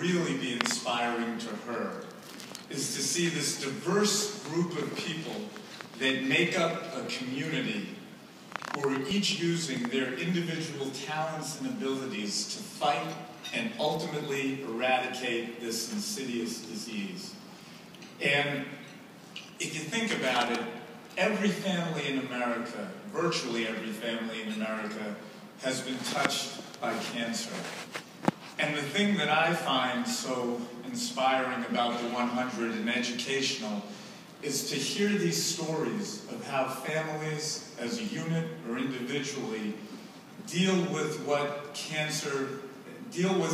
really be inspiring to her is to see this diverse group of people that make up a community who are each using their individual talents and abilities to fight and ultimately eradicate this insidious disease. And if you think about it, every family in America, virtually every family in America, has been touched by cancer. And the thing that I find so inspiring about the 100 and educational is to hear these stories of how families, as a unit or individually, deal with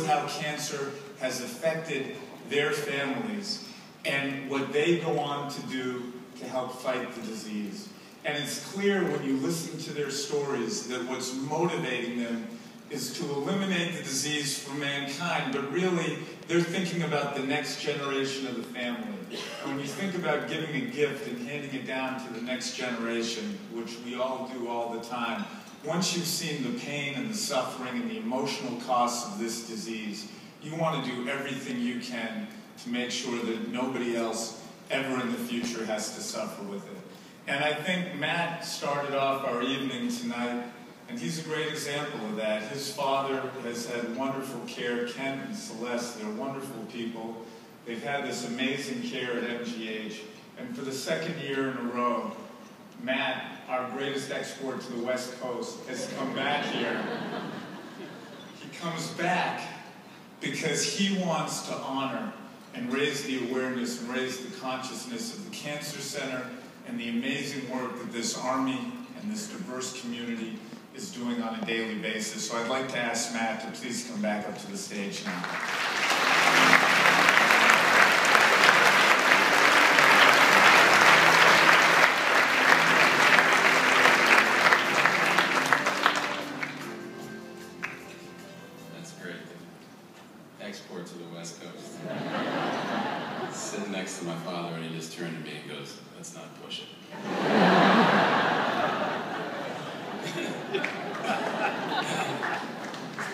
how cancer has affected their families and what they go on to do to help fight the disease. And it's clear when you listen to their stories that what's motivating them is to eliminate the disease from mankind, but really they're thinking about the next generation of the family. And when you think about giving a gift and handing it down to the next generation, which we all do all the time, once you've seen the pain and the suffering and the emotional costs of this disease, you want to do everything you can to make sure that nobody else ever in the future has to suffer with it. And I think Matt started off our evening tonight, and he's a great example of that. His father has had wonderful care. Ken and Celeste, they're wonderful people. They've had this amazing care at MGH. And for the second year in a row, Matt, our greatest export to the West Coast, has come back here. He comes back because he wants to honor and raise the awareness and raise the consciousness of the Cancer Center and the amazing work that this Army and this diverse community is doing on a daily basis. So I'd like to ask Matt to please come back up to the stage now. That's great. Export to the West Coast. Sitting next to my father, and he just turned to me and goes, "Let's not push it."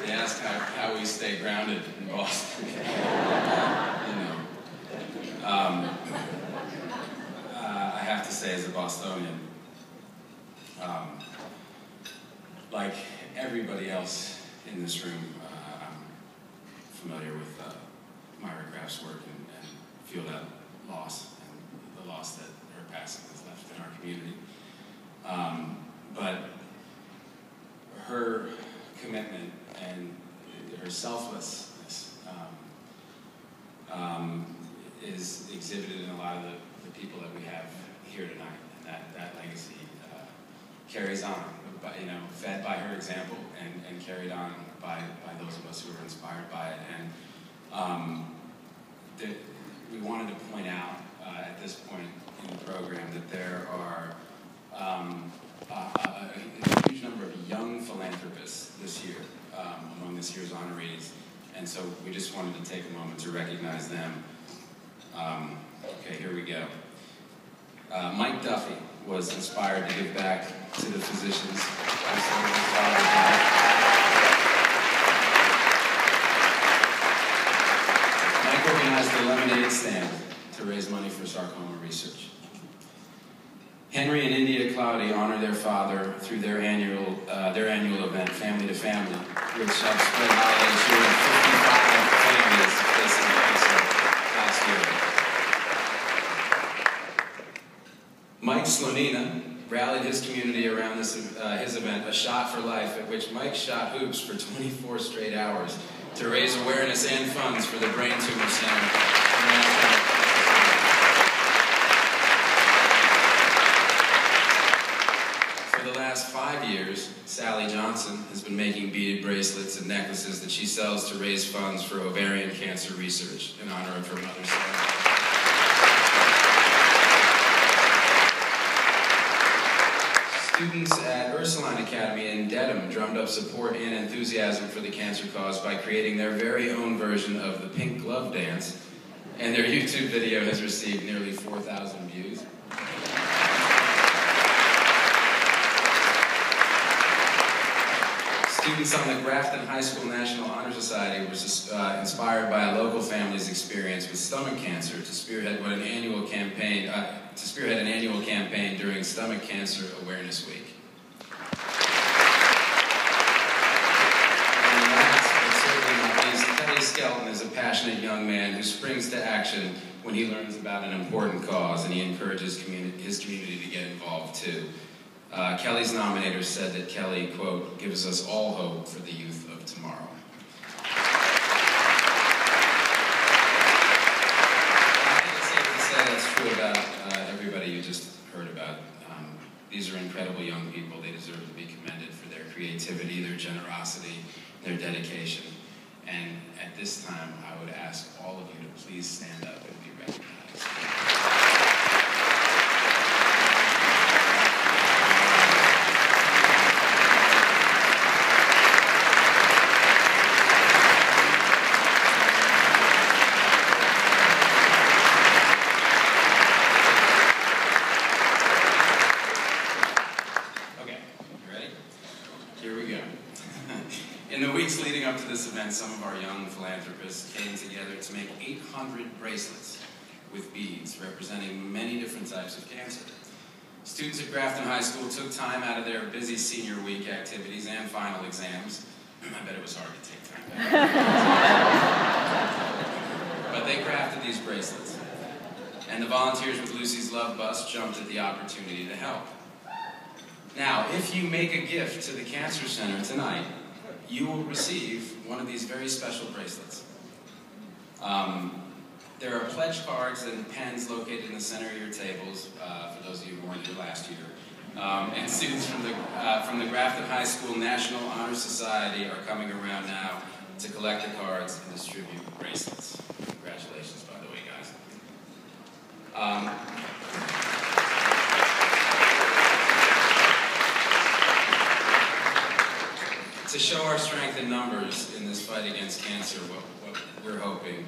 They ask how we stay grounded in Boston. I have to say, as a Bostonian, like everybody else in this room, I'm familiar with Myra Graff's work and feel that loss and the loss that her passing has left in our community. But her commitment and her selflessness is exhibited in a lot of the people that we have here tonight. And that legacy carries on, fed by her example and carried on by those of us who are inspired by it. And we wanted to point out at this point in the program that there are a huge number of young philanthropists this year among this year's honorees, and so we just wanted to take a moment to recognize them. Okay, here we go. Mike Duffy was inspired to give back to the physicians. Mike organized the lemonade stand to raise money for sarcoma research. Henry and India Cloudy honor their father through their annual event, Family to Family, which helped spread holiday cheer to 55 families facing cancer last year. Mike Slonina rallied his community around his event, A Shot for Life, at which Mike shot hoops for 24 straight hours to raise awareness and funds for the Brain Tumor Center. For the last 5 years, Sally Johnson has been making beaded bracelets and necklaces that she sells to raise funds for ovarian cancer research in honor of her mother's life. Students at Ursuline Academy in Dedham drummed up support and enthusiasm for the cancer cause by creating their very own version of the Pink Glove Dance, and their YouTube video has received nearly 4,000 views. Students on the Grafton High School National Honor Society were inspired by a local family's experience with stomach cancer to spearhead an annual campaign during Stomach Cancer Awareness Week. And last but certainly not least, Kelly Skelton is a passionate young man who springs to action when he learns about an important cause, and he encourages his community to get involved too. Kelly's nominators said that Kelly, quote, gives us all hope for the youth of tomorrow. I think it's safe to say that's true about everybody you just heard about. These are incredible young people. They deserve to be commended for their creativity, their generosity, their dedication. And at this time, I would ask all of you to please stand up and be recognized. Some of our young philanthropists came together to make 800 bracelets with beads representing many different types of cancer. Students at Grafton High School took time out of their busy senior week activities and final exams. I bet it was hard to take time out. But they crafted these bracelets. And the volunteers with Lucy's Love Bus jumped at the opportunity to help. Now, if you make a gift to the Cancer Center tonight, you will receive one of these very special bracelets. There are pledge cards and pens located in the center of your tables, for those of you who weren't here last year. And students from the Grafton High School National Honor Society are coming around now to collect the cards and distribute bracelets. Congratulations, by the way, guys. To show our strength in numbers in this fight against cancer, what we're hoping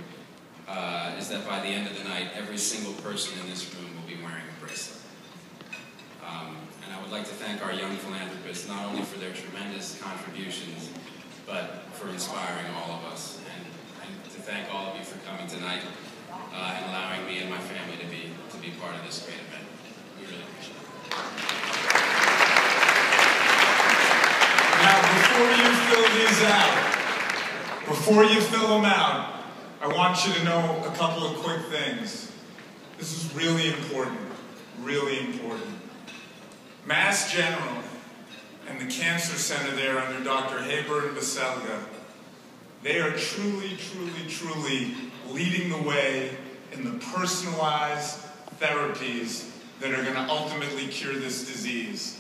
is that by the end of the night, every single person in this room will be wearing a bracelet. And I would like to thank our young philanthropists, not only for their tremendous contributions, but for inspiring all of us. And to thank all of you for coming tonight and allowing me and my family to be part of this great event. We really appreciate it. Now, before you fill them out, I want you to know a couple of quick things. This is really important, really important. Mass General and the Cancer Center there under Dr. Haber and Baselga, they are truly, truly, truly leading the way in the personalized therapies that are going to ultimately cure this disease.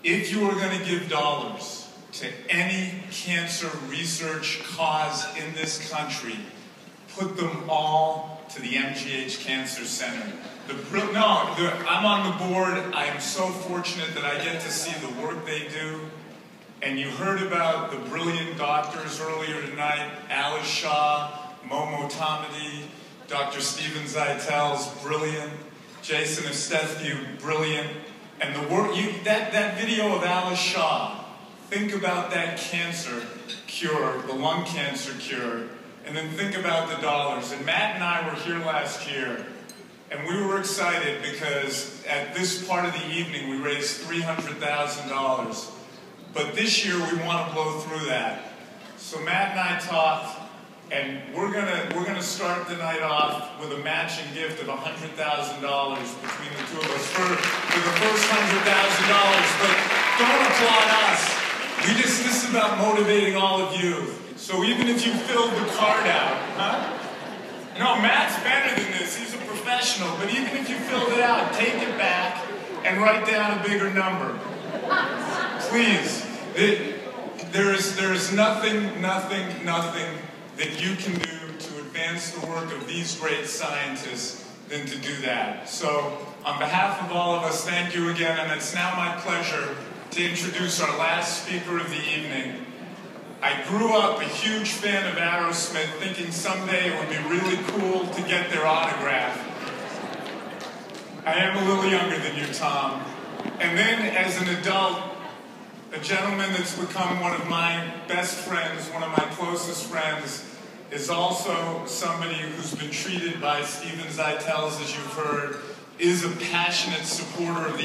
If you are going to give dollars to any cancer research cause in this country, put them all to the MGH Cancer Center. I'm on the board. I am so fortunate that I get to see the work they do. And you heard about the brilliant doctors earlier tonight, Alice Shaw, Momo Tamady, Dr. Stephen Zeitel's brilliant, Jason Estescu, brilliant. And the work, that video of Alice Shaw, think about that cancer cure, the lung cancer cure, and then think about the dollars. And Matt and I were here last year, and we were excited because at this part of the evening we raised $300,000. But this year we want to blow through that. So Matt and I talked, and we're gonna start the night off with a matching gift of $100,000 between the two of us for the first $100,000. But don't applaud us. This is about motivating all of you. So even if you filled the card out, No, Matt's better than this. He's a professional. But even if you filled it out, take it back and write down a bigger number. Please. There is nothing that you can do to advance the work of these great scientists than to do that. So, on behalf of all of us, thank you again, and it's now my pleasure to introduce our last speaker of the evening. I grew up a huge fan of Aerosmith, thinking someday it would be really cool to get their autograph. I am a little younger than you, Tom. And then, as an adult, A gentleman that's become one of my best friends, one of my closest friends, is also somebody who's been treated by Stephen Zeitels, as you've heard, is a passionate supporter of the